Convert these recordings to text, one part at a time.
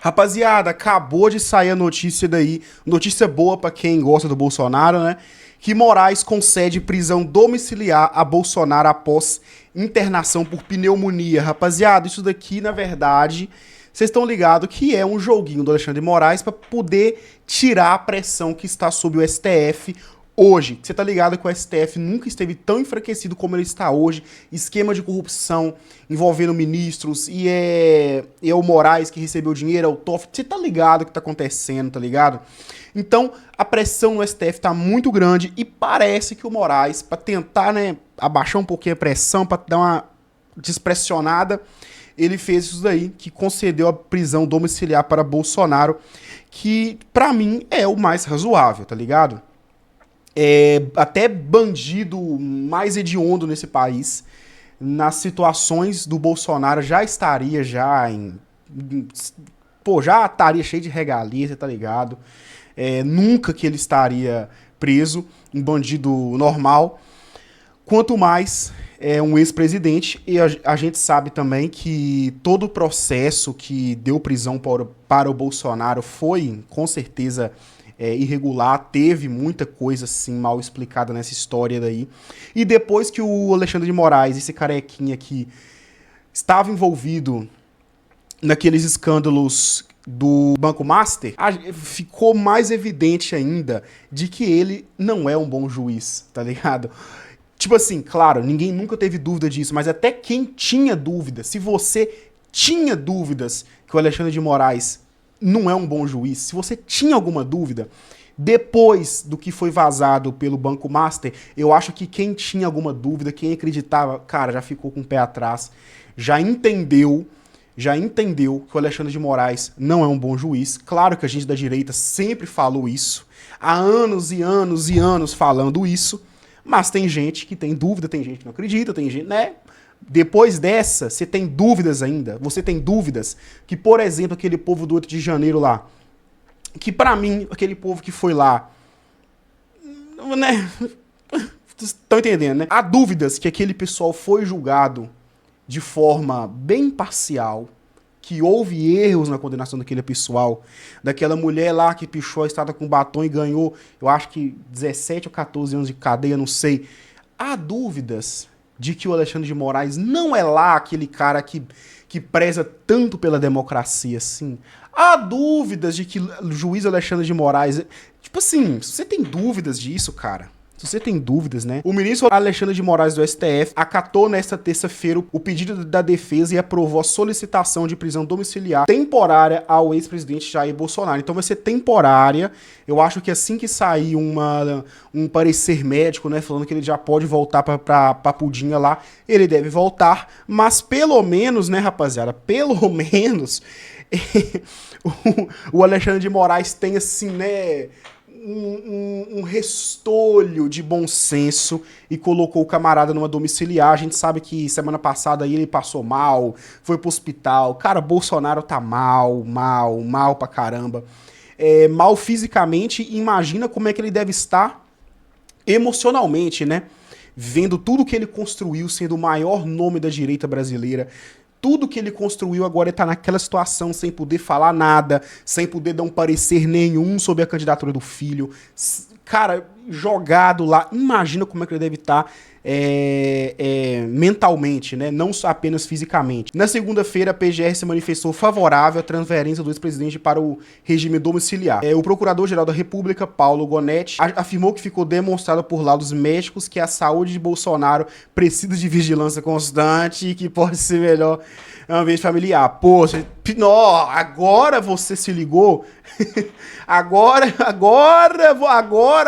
Rapaziada, acabou de sair a notícia daí, notícia boa pra quem gosta do Bolsonaro, né? Que Moraes concede prisão domiciliar a Bolsonaro após internação por pneumonia. Rapaziada, isso daqui, na verdade, vocês estão ligados que é um joguinho do Alexandre de Moraes pra poder tirar a pressão que está sob o STF hoje. Você tá ligado que o STF nunca esteve tão enfraquecido como ele está hoje. Esquema de corrupção envolvendo ministros e é o Moraes que recebeu dinheiro, é o Toffoli. Você tá ligado o que tá acontecendo, tá ligado? Então, a pressão no STF tá muito grande e parece que o Moraes, pra tentar, né, abaixar um pouquinho a pressão, pra dar uma despressionada, ele fez isso daí, que concedeu a prisão domiciliar para Bolsonaro, que pra mim é o mais razoável, tá ligado? Até bandido mais hediondo nesse país, nas situações do Bolsonaro, já estaria já estaria cheio de regalia, você tá ligado? Nunca que ele estaria preso, um bandido normal. Quanto mais um ex-presidente, e a gente sabe também que todo o processo que deu prisão para o Bolsonaro foi, com certeza, irregular, teve muita coisa assim mal explicada nessa história daí. E depois que o Alexandre de Moraes, esse carequinha aqui, estava envolvido naqueles escândalos do Banco Master, ficou mais evidente ainda de que ele não é um bom juiz, tá ligado? Tipo assim, claro, ninguém nunca teve dúvida disso, mas até quem tinha dúvida, se você tinha dúvidas que o Alexandre de Moraes não é um bom juiz, se você tinha alguma dúvida, depois do que foi vazado pelo Banco Master, eu acho que quem tinha alguma dúvida, quem acreditava, cara, já ficou com o pé atrás, já entendeu que o Alexandre de Moraes não é um bom juiz. Claro que a gente da direita sempre falou isso, há anos e anos e anos falando isso, mas tem gente que tem dúvida, tem gente que não acredita, tem gente, né? Depois dessa, você tem dúvidas ainda. Você tem dúvidas que, por exemplo, aquele povo do 8 de janeiro lá, que pra mim, aquele povo que foi lá, né? Estão entendendo, né? Há dúvidas que aquele pessoal foi julgado de forma bem parcial, que houve erros na condenação daquele pessoal, daquela mulher lá que pichou a estrada com batom e ganhou, eu acho que 17 ou 14 anos de cadeia, não sei. Há dúvidas de que o Alexandre de Moraes não é lá aquele cara que preza tanto pela democracia, assim. Há dúvidas de que o juiz Alexandre de Moraes... Tipo assim, se você tem dúvidas disso, cara... Se você tem dúvidas, né? O ministro Alexandre de Moraes do STF acatou nesta terça-feira o pedido da defesa e aprovou a solicitação de prisão domiciliar temporária ao ex-presidente Jair Bolsonaro. Então vai ser temporária. Eu acho que assim que sair um parecer médico, né, falando que ele já pode voltar pra Pudinha lá, ele deve voltar. Mas pelo menos, né, rapaziada, pelo menos o Alexandre de Moraes tem assim, né... Um restolho de bom senso e colocou o camarada numa domiciliar. A gente sabe que semana passada aí ele passou mal, foi pro hospital. Cara, Bolsonaro tá mal pra caramba. Mal fisicamente, imagina como é que ele deve estar emocionalmente, né? Vendo tudo que ele construiu, sendo o maior nome da direita brasileira. Tudo que ele construiu agora ele tá naquela situação sem poder falar nada, sem poder dar um parecer nenhum sobre a candidatura do filho. Cara, jogado lá, imagina como é que ele deve estar mentalmente, né? Não apenas fisicamente. Na segunda-feira, a PGR se manifestou favorável à transferência do ex-presidente para o regime domiciliar. O Procurador-Geral da República, Paulo Gonetti, afirmou que ficou demonstrado por laudos médicos que a saúde de Bolsonaro precisa de vigilância constante e que pode ser melhor ambiente familiar. Pô, agora você se ligou? agora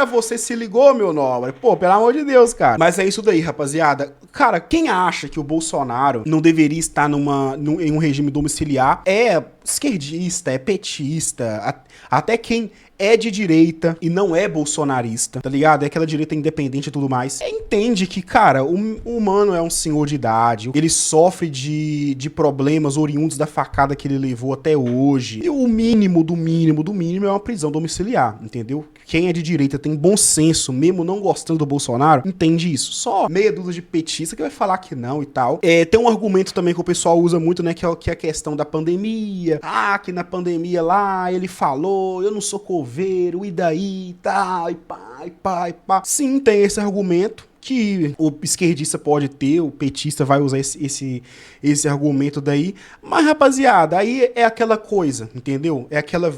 você se ligou, meu nobre. Pô, pelo amor de Deus, cara. Mas é isso daí, rapaziada. Cara, quem acha que o Bolsonaro não deveria estar em um regime domiciliar é esquerdista, é petista, até quem é de direita e não é bolsonarista, tá ligado? É aquela direita independente e tudo mais. Entende que, cara, o humano é um senhor de idade, ele sofre de problemas oriundos da facada que ele levou até hoje. E o mínimo do mínimo do mínimo é uma prisão domiciliar, entendeu? Quem é de direita tem bom senso, mesmo não gostando do Bolsonaro, entende isso. Só meia dúzia de petista que vai falar que não e tal. Tem um argumento também que o pessoal usa muito, né, que é a questão da pandemia, pandemia. Ah, que na pandemia lá ele falou, eu não sou coveiro, e daí, tá, e pá, e pá, e pá. Sim, tem esse argumento que o esquerdista pode ter, o petista vai usar esse argumento daí. Mas, rapaziada, aí é aquela coisa, entendeu? É aquela...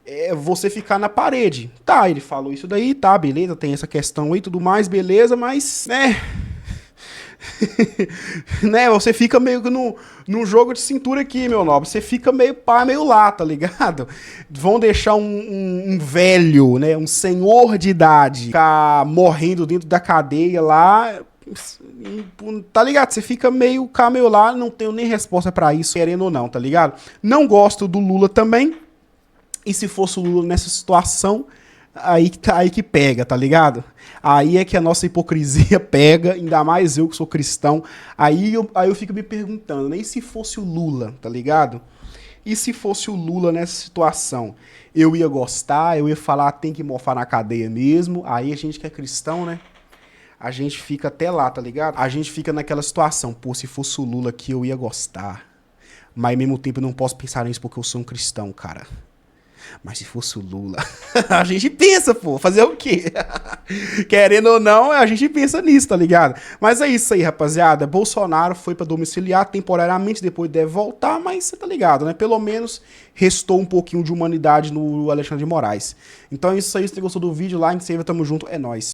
É você ficar na parede. Tá, ele falou isso daí, tá, beleza, tem essa questão aí e tudo mais, beleza, mas, né... né, você fica meio que num jogo de cintura aqui, meu nobre. Você fica meio pá, meio lá, tá ligado? Vão deixar um velho, né, um senhor de idade ficar morrendo dentro da cadeia lá, tá ligado? Você fica meio cá, meio lá, não tenho nem resposta pra isso, querendo ou não, tá ligado? Não gosto do Lula também, e se fosse o Lula nessa situação... Aí que pega, tá ligado? Aí é que a nossa hipocrisia pega, ainda mais eu que sou cristão. Aí eu fico me perguntando, né? E se fosse o Lula, tá ligado? E se fosse o Lula nessa situação? Eu ia gostar, eu ia falar, tem que mofar na cadeia mesmo. Aí a gente que é cristão, né? A gente fica até lá, tá ligado? A gente fica naquela situação, pô, se fosse o Lula aqui eu ia gostar. Mas ao mesmo tempo eu não posso pensar nisso porque eu sou um cristão, cara. Mas se fosse o Lula, a gente pensa, pô, fazer o quê? Querendo ou não, a gente pensa nisso, tá ligado? Mas é isso aí, rapaziada. Bolsonaro foi pra domiciliar temporariamente, depois deve voltar, mas você tá ligado, né? Pelo menos restou um pouquinho de humanidade no Alexandre de Moraes. Então é isso aí, se você gostou do vídeo, like, se inscreva, tamo junto, é nóis.